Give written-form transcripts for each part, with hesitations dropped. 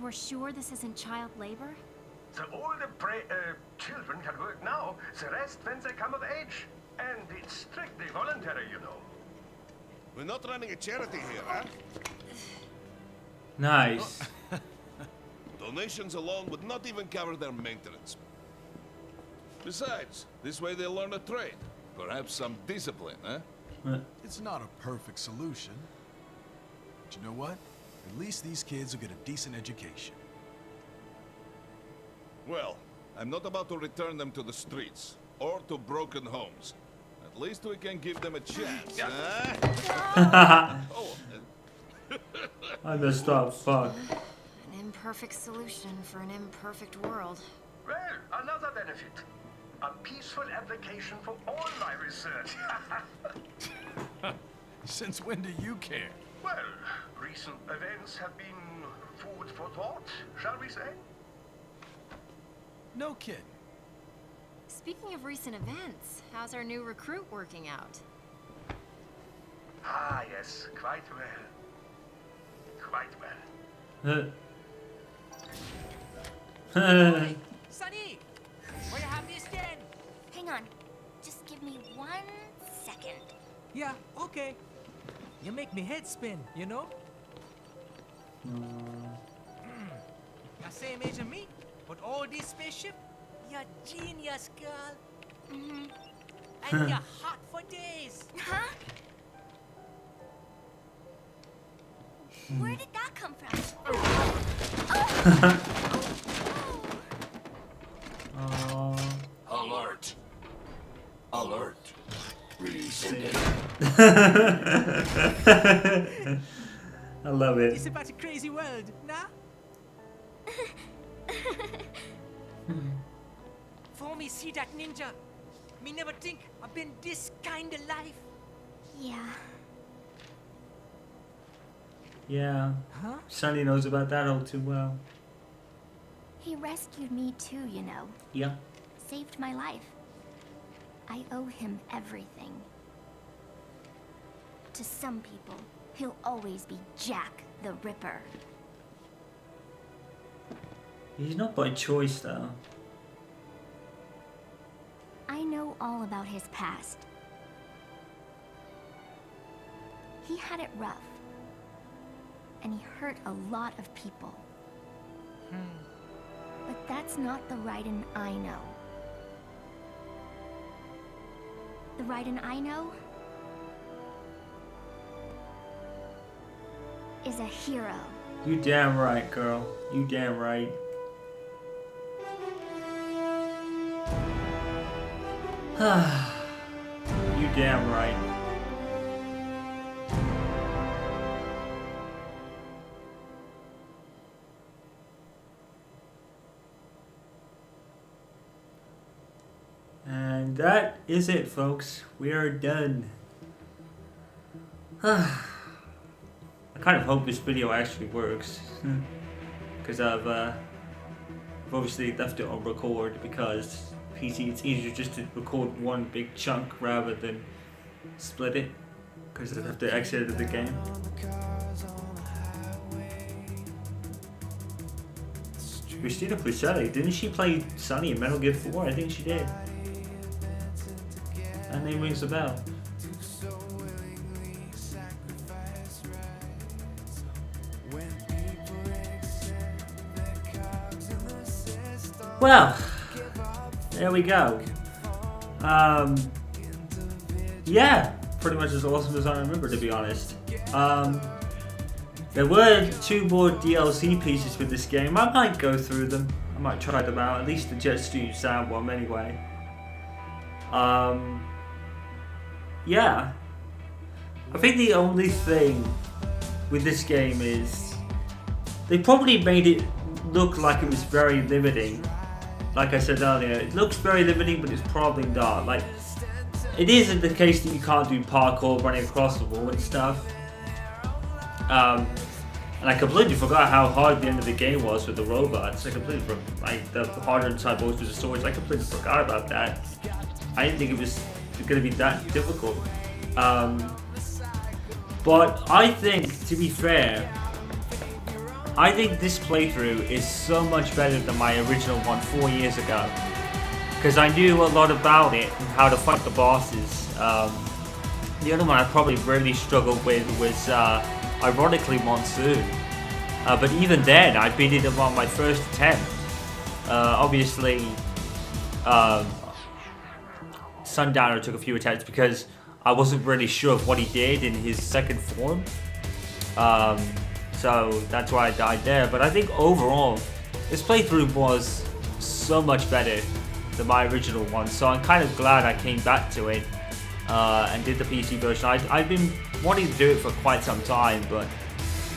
we're sure this isn't child labor? So all the children can work now, the rest when they come of age. And it's strictly voluntary, you know. We're not running a charity here, huh? Nice. Donations alone would not even cover their maintenance. Besides, this way they'll learn a trade. Perhaps some discipline, huh? It's not a perfect solution. But you know what? At least these kids will get a decent education. Well, I'm not about to return them to the streets or to broken homes. At least we can give them a chance, huh? Oh, I messed up. Fuck. An imperfect solution for an imperfect world. Well, another benefit. A peaceful application for all my research. Since when do you care? Well, recent events have been food for thought, shall we say? No kidding. Speaking of recent events, how's our new recruit working out? Ah, yes, quite well. Quite well. Hey, Sonny! Where you have this then? Hang on. Just give me 1 second. Yeah, okay. You make me head spin, you know? You're same age as me, but all this spaceship, you're genius, girl. Mm-hmm. And you're hot for days. Huh? Where did that come from? Alert! Alert! Releasing I love it. It's about a crazy world, nah? For me see that ninja, me never think I've been this kind of life. Yeah. Yeah. Huh? Sonny knows about that all too well. He rescued me too, you know. Yeah. Saved my life. I owe him everything. To some people, he'll always be Jack the Ripper. He's not by choice though. I know all about his past. He had it rough. And he hurt a lot of people. But that's not the Raiden I know. The Raiden I know is a hero. You damn right, girl. You damn right. You damn right. And that is it, folks. We are done. I kind of hope this video actually works. Because I've obviously left it on record because PC it's easier just to record one big chunk rather than split it. Because I'd have to exit the game. Christina Puccetti, didn't she play Sunny in Metal Gear 4? I think she did. That name rings a bell. Well, there we go. Yeah, pretty much as awesome as I remember, to be honest. There were 2 more DLC pieces for this game. I might go through them. I might try them out, at least the Jet Studio Sound one anyway. Yeah. I think the only thing with this game is they probably made it look like it was very limiting. Like I said earlier, it looks very limiting, but it's probably not. Like, it isn't the case that you can't do parkour running across the wall and stuff. And I completely forgot how hard the end of the game was with the robots. I completely the harder inside both with the swords. I completely forgot about that. I didn't think it was going to be that difficult. But I think, to be fair, I think this playthrough is so much better than my original one 4 years ago. Because I knew a lot about it and how to fight the bosses. The other one I probably really struggled with was, ironically, Monsoon. But even then, I beat it on my first attempt. Obviously, Sundowner took a few attempts because I wasn't really sure of what he did in his second form. So that's why I died there. But I think overall, this playthrough was so much better than my original one. So I'm kind of glad I came back to it and did the PC version. I've been wanting to do it for quite some time, but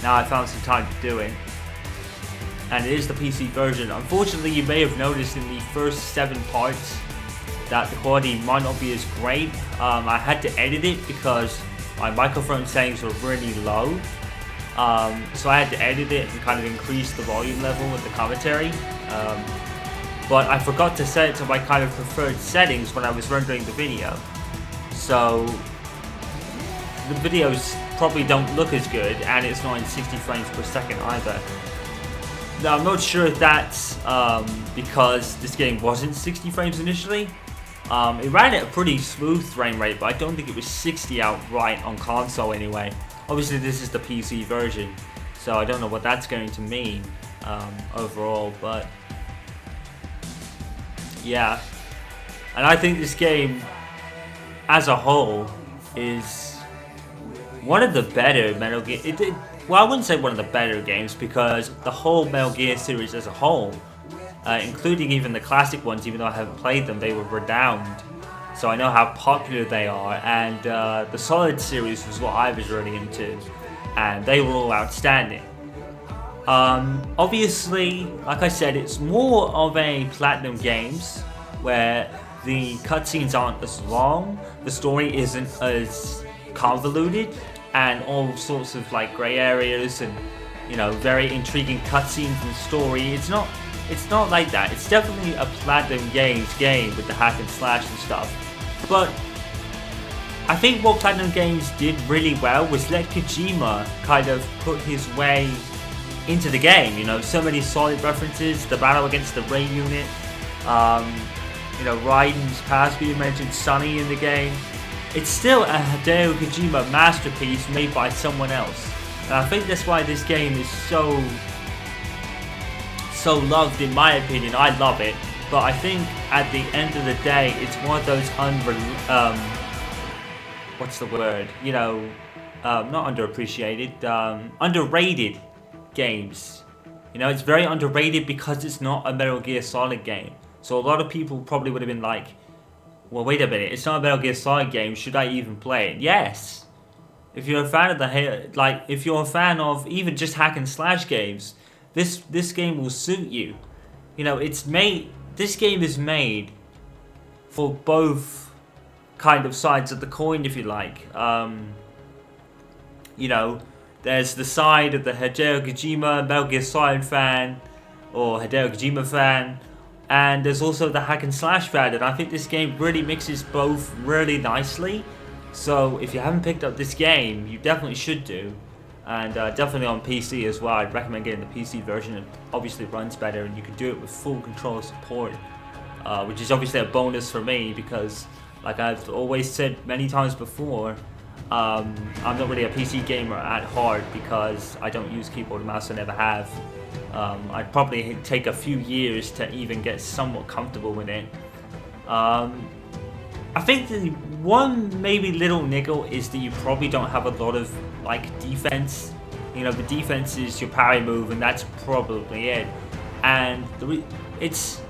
now I found some time to do it. And it is the PC version. Unfortunately, you may have noticed in the first 7 parts that the quality might not be as great. I had to edit it because my microphone settings were really low. So I had to edit it and kind of increase the volume level with the commentary. But I forgot to set it to my kind of preferred settings when I was rendering the video. So the videos probably don't look as good, and it's not in 60 frames per second either. Now I'm not sure if that's because this game wasn't 60 frames initially. It ran at a pretty smooth frame rate, but I don't think it was 60 outright on console anyway. Obviously this is the PC version, so I don't know what that's going to mean overall, but yeah. And I think this game as a whole is one of the better Metal Gear. Well, I wouldn't say one of the better games because the whole Metal Gear series as a whole, including even the classic ones, even though I haven't played them, they were renowned. So I know how popular they are, and the Solid series was what I was really into, and they were all outstanding. Obviously, like I said, it's more of a Platinum Games, where the cutscenes aren't as long, the story isn't as convoluted, and all sorts of like grey areas and, you know, very intriguing cutscenes and story. It's not like that. It's definitely a Platinum Games game with the hack and slash and stuff. But I think what Platinum Games did really well was let Kojima kind of put his way into the game. You know, so many solid references, the battle against the Ray unit, you know, Raiden's past being mentioned, Sonny in the game. It's still a Hideo Kojima masterpiece made by someone else. And I think that's why this game is so loved, in my opinion. I love it. But I think at the end of the day, it's one of those what's the word? You know, not underappreciated, underrated games. You know, it's very underrated because it's not a Metal Gear Solid game. So a lot of people probably would have been like, well, wait a minute, it's not a Metal Gear Solid game, should I even play it? Yes! If you're a fan of if you're a fan of even just hack and slash games, this game will suit you. You know, this game is made for both kind of sides of the coin, if you like. You know, there's the side of the Hideo Kojima Metal Gear Solid fan, or Hideo Kojima fan, and there's also the hack and slash fan, and I think this game really mixes both really nicely. So if you haven't picked up this game, you definitely should do, and definitely on PC as well. I'd recommend getting the PC version. It obviously runs better, and you can do it with full controller support, which is obviously a bonus for me because, like I've always said many times before, I'm not really a PC gamer at heart because I don't use keyboard and mouse. I never have. I'd probably take a few years to even get somewhat comfortable with it. I think the one maybe little niggle is that you probably don't have a lot of like defense. You know, the defense is your parry move, and that's probably it. And it's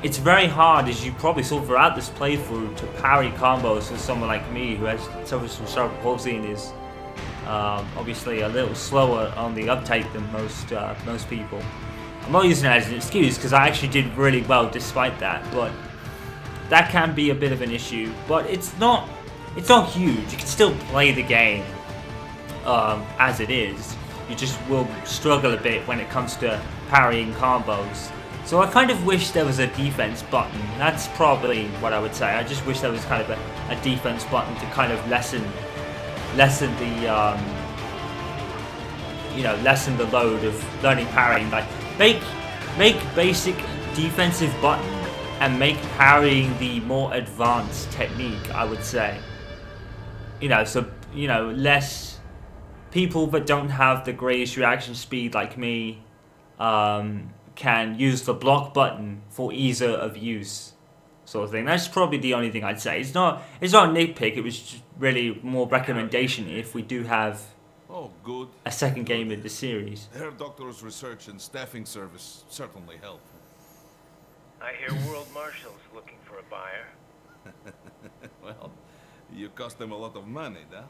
very hard, as you probably saw throughout this playthrough, to parry combos with someone like me who suffers from cerebral palsy and is obviously a little slower on the uptake than most people. I'm not using that as an excuse because I actually did really well despite that, but that can be a bit of an issue. But it's not huge. You can still play the game as it is. You just will struggle a bit when it comes to parrying combos. So I kind of wish there was a defense button. That's probably what I would say. I just wish there was kind of a defense button to kind of lessen you know, lessen the load of learning parrying. Like make basic defensive button and make parrying the more advanced technique, I would say. You know, so, you know, less people that don't have the greatest reaction speed like me can use the block button for ease of use, sort of thing. That's probably the only thing I'd say. It's not a nitpick. It was just really more recommendation if we do have Oh, good. a second game in the series. Their doctor's research and staffing service certainly help. I hear World Marshal's looking for a buyer. Well, you cost them a lot of money, huh?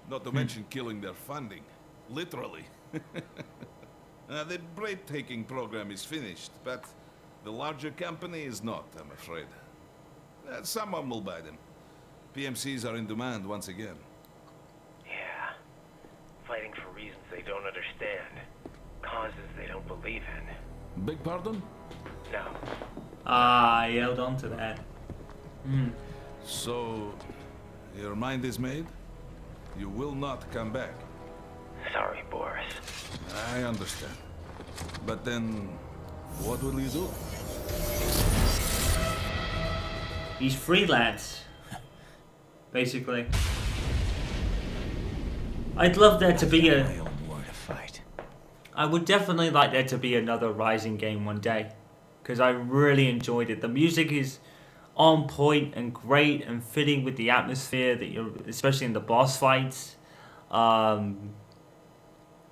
Not to mention killing their funding. Literally. The break-taking program is finished, but the larger company is not, I'm afraid. Someone will buy them. PMCs are in demand once again. Yeah. Fighting for reasons they don't understand. Causes they don't believe in. Beg pardon? No. Ah, I held on to that. So, your mind is made? You will not come back. Sorry, Boris. I understand. But then, what will you do? He's freelance, basically. I'd love there to be My own war to fight. I would definitely like there to be another Rising game one day, because I really enjoyed it. The music is on point and great and fitting with the atmosphere that you're, especially in the boss fights.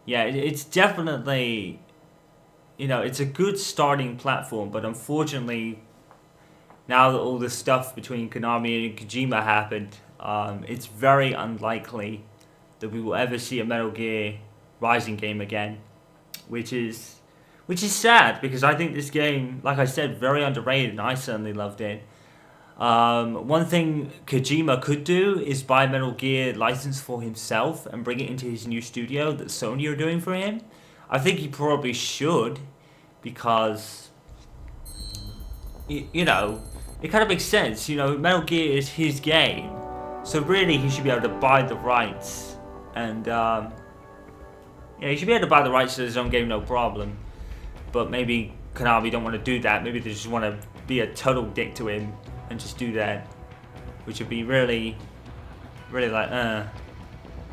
Yeah, it's definitely, you know, it's a good starting platform, but unfortunately, now that all this stuff between Konami and Kojima happened, it's very unlikely that we will ever see a Metal Gear Rising game again, which is sad, because I think this game, like I said, very underrated, and I certainly loved it. One thing Kojima could do is buy Metal Gear license for himself and bring it into his new studio that Sony are doing for him. I think he probably should, because, you know, it kind of makes sense. You know, Metal Gear is his game, so really he should be able to buy the rights, and yeah, he should be able to buy the rights to his own game, no problem. But maybe Konami don't want to do that. Maybe they just want to be a total dick to him and just do that, which would be really, really like,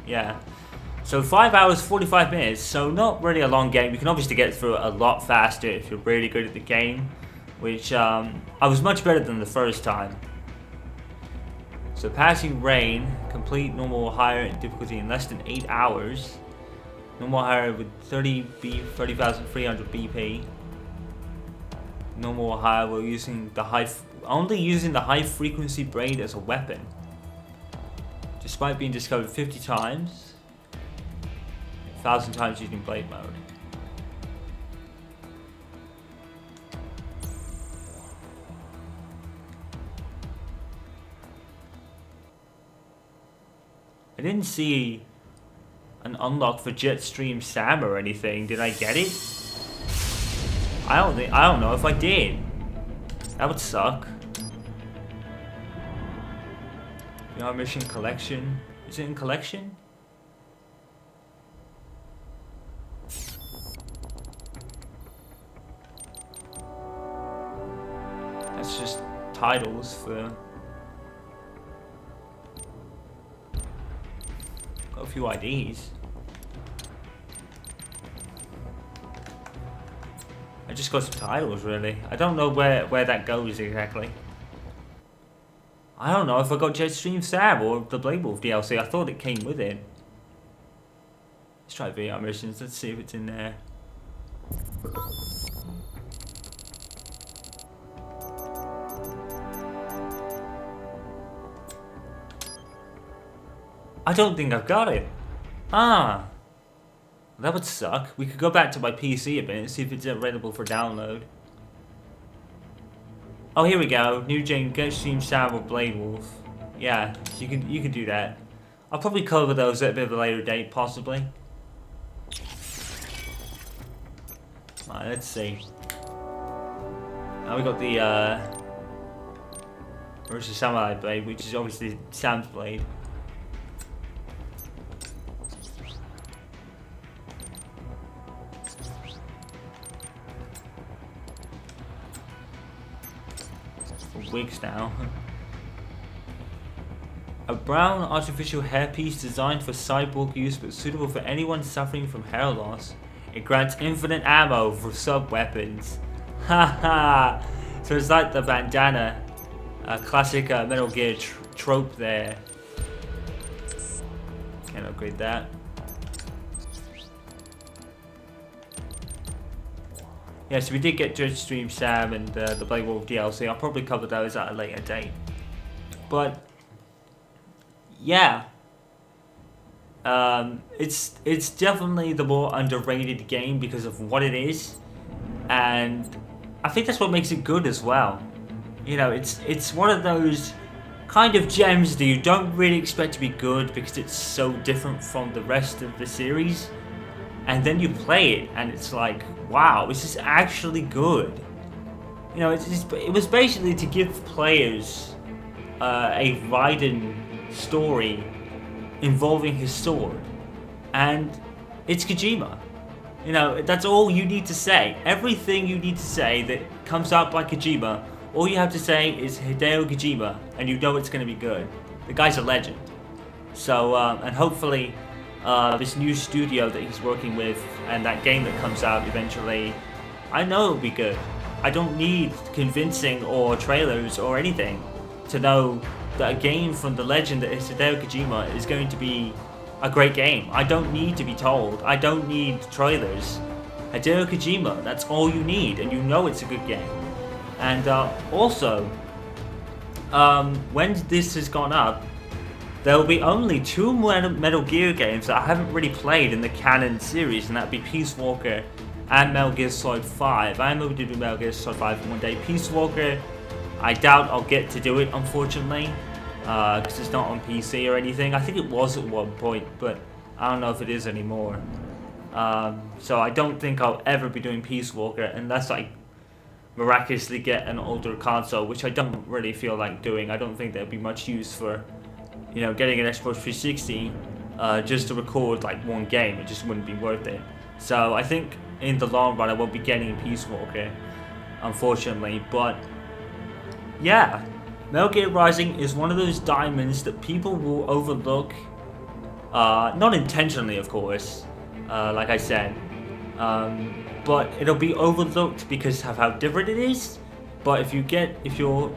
yeah. So 5 hours 45 minutes, so not really a long game. You can obviously get through it a lot faster if you're really good at the game, which I was much better than the first time. So passing Rain, complete normal higher difficulty in less than 8 hours. Normal higher with 30,300 BP. Normal higher while using the only using the high frequency braid as a weapon. Despite being discovered 50 times, 1,000 times using blade mode. I didn't see an unlock for Jetstream Sam or anything. Did I get it? I don't know if I did. That would suck. VR mission collection. Is it in collection? That's just titles for. Got a few IDs. I just got some titles, really. I don't know where that goes exactly. I don't know if I got Jetstream Sab or the Blade Wolf DLC. I thought it came with it. Let's try VR missions. Let's see if it's in there. I don't think I've got it. Ah. That would suck. We could go back to my PC a bit and see if it's available for download. Oh, here we go. New Gen Jetstream Sam or Blade Wolf. Yeah, you can do that. I'll probably cover those at a bit of a later date, possibly. Alright, let's see. Now we got the where's the Samurai Blade, which is obviously Sam's blade. for wigs now. A brown artificial hairpiece designed for cyborg use but suitable for anyone suffering from hair loss. It grants infinite ammo for sub-weapons. Haha! So it's like the bandana, classic Metal Gear trope there. Can't upgrade that. Yeah, so we did get Jetstream Sam and the Blade Wolf DLC. I'll probably cover those at a later date. But yeah, it's definitely the more underrated game because of what it is, and I think that's what makes it good as well. You know, it's one of those kind of gems that you don't really expect to be good because it's so different from the rest of the series, and then you play it and it's like, wow, this is actually good. You know, it was basically to give players a Raiden story involving his sword, and it's Kojima. You know, that's all you need to say. Everything you need to say that comes out by Kojima, all you have to say is Hideo Kojima, and you know it's going to be good. The guy's a legend. So, and hopefully this new studio that he's working with and that game that comes out eventually, I know it'll be good. I don't need convincing or trailers or anything to know that a game from the legend that is Hideo Kojima is going to be a great game. I don't need to be told. I don't need trailers. Hideo Kojima, that's all you need, and you know it's a good game. And also, when this has gone up, there will be only 2 Metal Gear games that I haven't really played in the canon series, and that'd be Peace Walker and Metal Gear Solid 5. I am hoping to do Metal Gear Solid 5 one day. Peace Walker, I doubt I'll get to do it, unfortunately, because it's not on PC or anything. I think it was at one point, but I don't know if it is anymore. So I don't think I'll ever be doing Peace Walker unless I miraculously get an older console, which I don't really feel like doing. I don't think there'll be much use for, you know, getting an Xbox 360 just to record like one game. It just wouldn't be worth it. So I think in the long run I won't be getting Peace Walker, unfortunately. But yeah, Metal Gear Rising is one of those diamonds that people will overlook, not intentionally of course, like I said, but it'll be overlooked because of how different it is. But if you're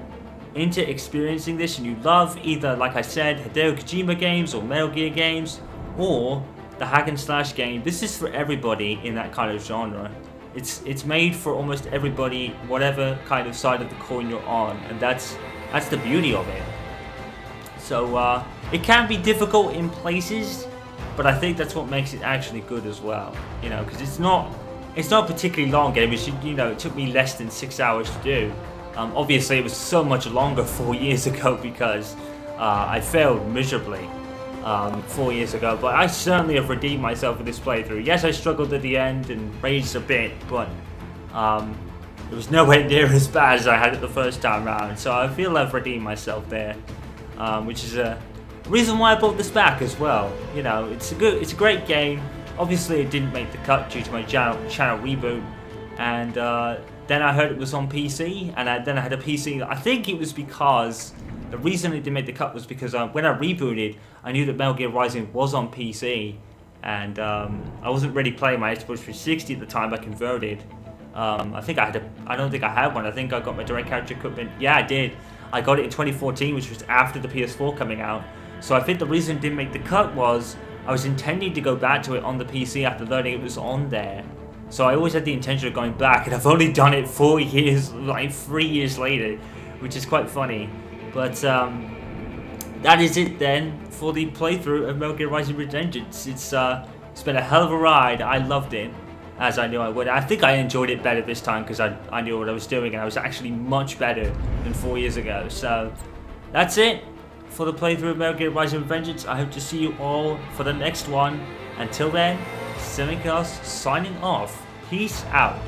into experiencing this and you love either, like I said, Hideo Kojima games or Metal Gear games or the hack and slash game, this is for everybody in that kind of genre. It's made for almost everybody, whatever kind of side of the coin you're on, and that's the beauty of it. So it can be difficult in places, but I think that's what makes it actually good as well. You know, because it's not a particularly long game. It took me less than 6 hours to do. Obviously, it was so much longer 4 years ago because I failed miserably 4 years ago. But I certainly have redeemed myself with this playthrough. Yes, I struggled at the end and raged a bit, but it was nowhere near as bad as I had it the first time round. So I feel I've redeemed myself there, which is a reason why I bought this back as well. You know, it's a great game. Obviously, it didn't make the cut due to my channel reboot, and then I heard it was on PC, and then I had a PC. I think it was because the reason it didn't make the cut was because when I rebooted, I knew that Metal Gear Rising was on PC, and I wasn't ready playing my Xbox 360 at the time I converted. I don't think I had one. I think I got my direct character equipment. Yeah, I did. I got it in 2014, which was after the PS4 coming out. So I think the reason it didn't make the cut was I was intending to go back to it on the PC after learning it was on there. So I always had the intention of going back, and I've only done it 4 years, like 3 years later, which is quite funny. But that is it then for the playthrough of Metal Gear Rising: Revengeance. It's been a hell of a ride. I loved it, as I knew I would. I think I enjoyed it better this time because I knew what I was doing, and I was actually much better than 4 years ago. So that's it for the playthrough of Metal Gear Rising: Revengeance. I hope to see you all for the next one. Until then, Semichaos signing off. Peace out.